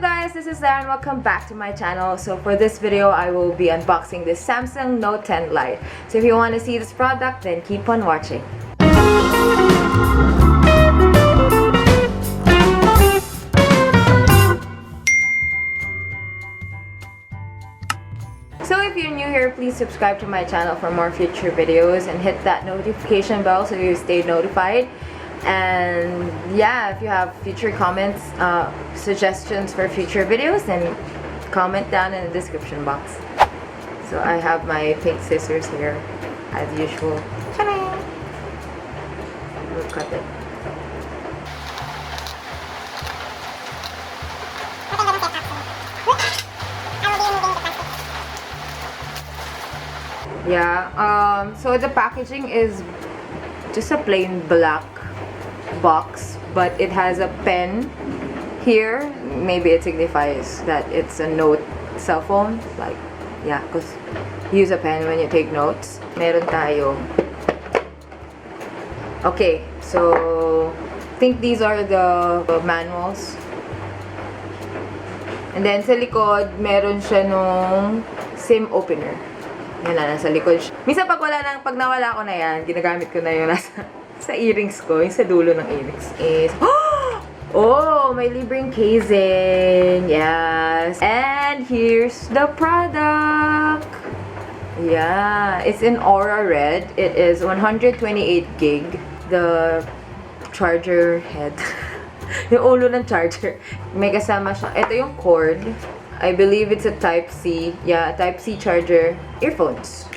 guys, this is Laire and welcome back to my channel. So for this video, I will be unboxing this Samsung Note 10 Lite. So if you want to see this product, then keep on watching. So if you're new here, please subscribe to my channel for more future videos and hit that notification bell so you stay notified. And yeah, if you have future comments, suggestions for future videos, then comment down in the description box. So I have my pink scissors here, as usual. Ta-da! We'll cut it. Yeah, so the packaging is just a plain black box, but it has a pen here. Maybe it signifies that it's a note cell phone, like, yeah, because you use a pen when you take notes. Meron tayo. Okay, so I think these are the manuals. And then sa likod, meron siya nung SIM opener. Yan na, nasa likod siya. Minsan pag nawala ko na yan, ginagamit ko na yung nasa sa earrings ko, yung sa dulo ng earrings is, oh, may libreng casing. Yes. And here's the product. Yeah, it's in Aura Red. It is 128 gig. The charger head. Yung ulo ng charger. May kasama siya. Ito yung cord. I believe it's a Type-C. Yeah, a Type-C charger. Earphones.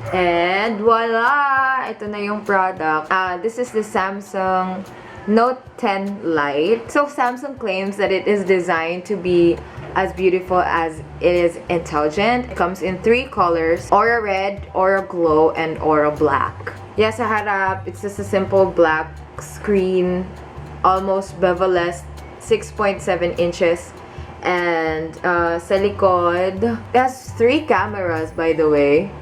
And voila! Ito na yung product. This is the Samsung Note 10 Lite. So Samsung claims that it is designed to be as beautiful as it is intelligent. It comes in 3 colors: Aura Red, Aura Glow, and Aura Black. Yeah, sa harap, it's just a simple black screen, almost bevel-less, 6.7 inches. And sa likod, it has 3 cameras, by the way.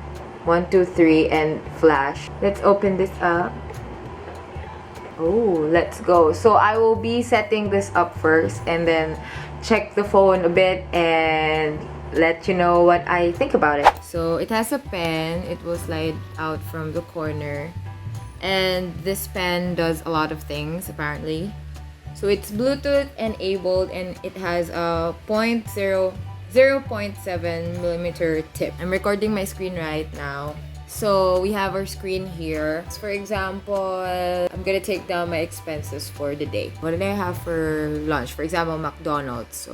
1, 2, 3, and flash. Let's open this up. Oh, let's go. So I will be setting this up first and then check the phone a bit and let you know what I think about it. So it has a pen. It will slide out from the corner. And this pen does a lot of things, apparently. So it's Bluetooth enabled and it has a 0.7mm tip. I'm recording my screen right now. So we have our screen here. For example, I'm gonna take down my expenses for the day. What did I have for lunch? For example, McDonald's.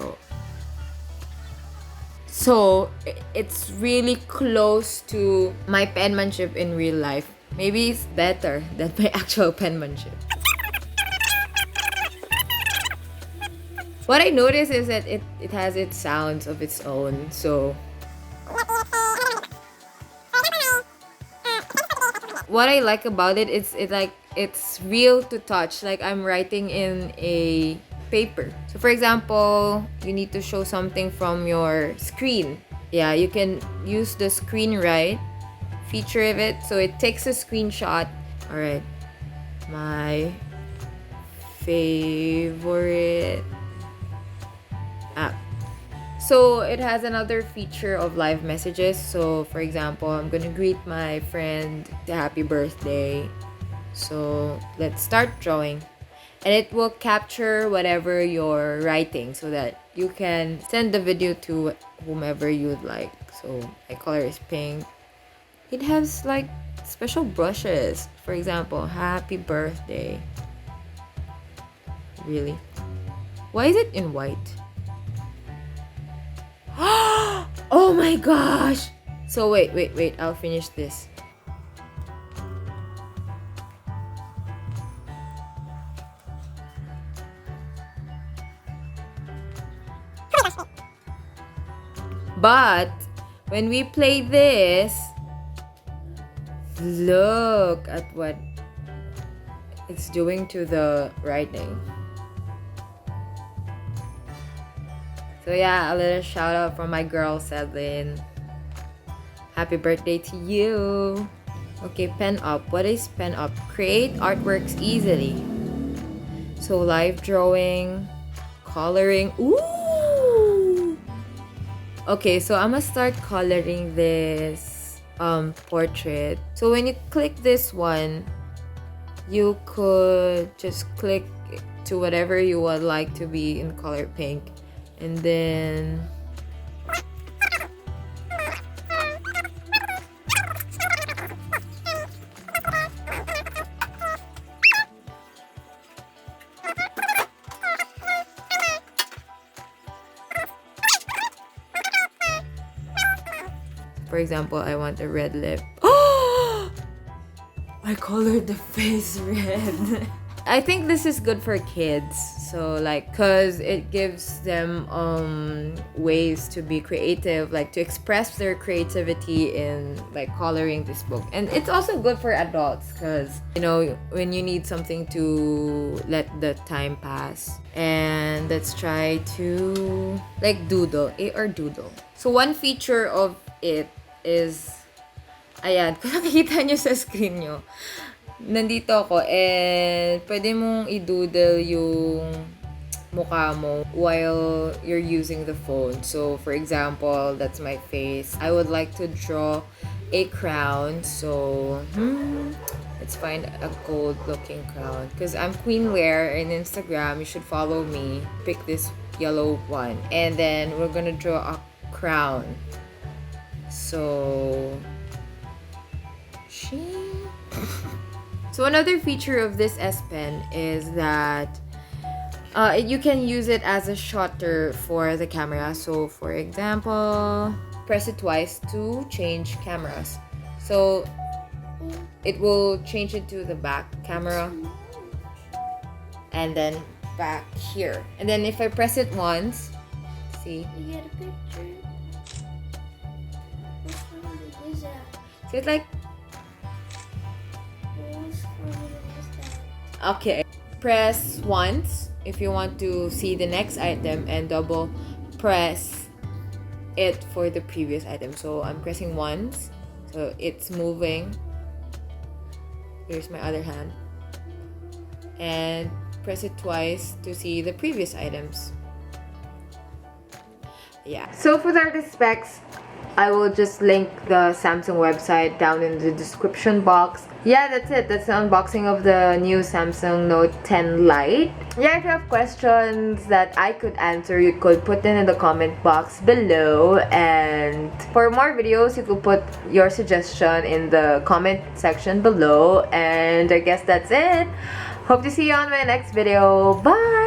So it's really close to my penmanship in real life. Maybe it's better than my actual penmanship. What I noticed is that it has its sounds of its own, so what I like about it is it's real to touch, like I'm writing in a paper. So for example, you need to show something from your screen. Yeah, you can use the screen write feature of it, so it takes a screenshot. Alright, my favorite app. So it has another feature of live messages. So for example, I'm gonna greet my friend the happy birthday. So let's start drawing, and it will capture whatever you're writing so that you can send the video to whomever you'd like. So my color is pink. It has like special brushes. For example, happy birthday. Really? Why is it in white? Oh my gosh! So wait, I'll finish this. But when we play this, look at what it's doing to the writing. So yeah, a little shout out from my girl, Sedlin. Happy birthday to you. Okay, pen up. What is pen up? Create artworks easily. So live drawing, coloring. Ooh! Okay, so I'm gonna start coloring this portrait. So when you click this one, you could just click to whatever you would like to be in color pink. And then for example, I want a red lip. Oh! I colored the face red. I think this is good for kids. So like, cause it gives them ways to be creative, like to express their creativity in like coloring this book. And it's also good for adults, cause you know, when you need something to let the time pass. And let's try to like doodle, or doodle. So one feature of it is, ayan, kung nakikita nyo sa screen nyo, nandito ako, and pwede mong i-doodle yung mukha mo while you're using the phone. So, for example, that's my face. I would like to draw a crown. So, let's find a gold-looking crown. Because I'm Queen Laire in Instagram. You should follow me. Pick this yellow one. And then, we're gonna draw a crown. So, so another feature of this S Pen is that you can use it as a shutter for the camera. So for example, press it twice to change cameras. So it will change it to the back camera and then back here. And then if I press it once, see? You get a picture. Which one is that? So it's like, okay, press once if you want to see the next item, and double press it for the previous item. So I'm pressing once, so it's moving. Here's my other hand. And press it twice to see the previous items. Yeah. So for the specs, I will just link the Samsung website down in the description box. Yeah, that's it. That's the unboxing of the new Samsung Note 10 Lite. Yeah, if you have questions that I could answer, you could put them in the comment box below. And for more videos, you could put your suggestion in the comment section below. And I guess that's it. Hope to see you on my next video. Bye!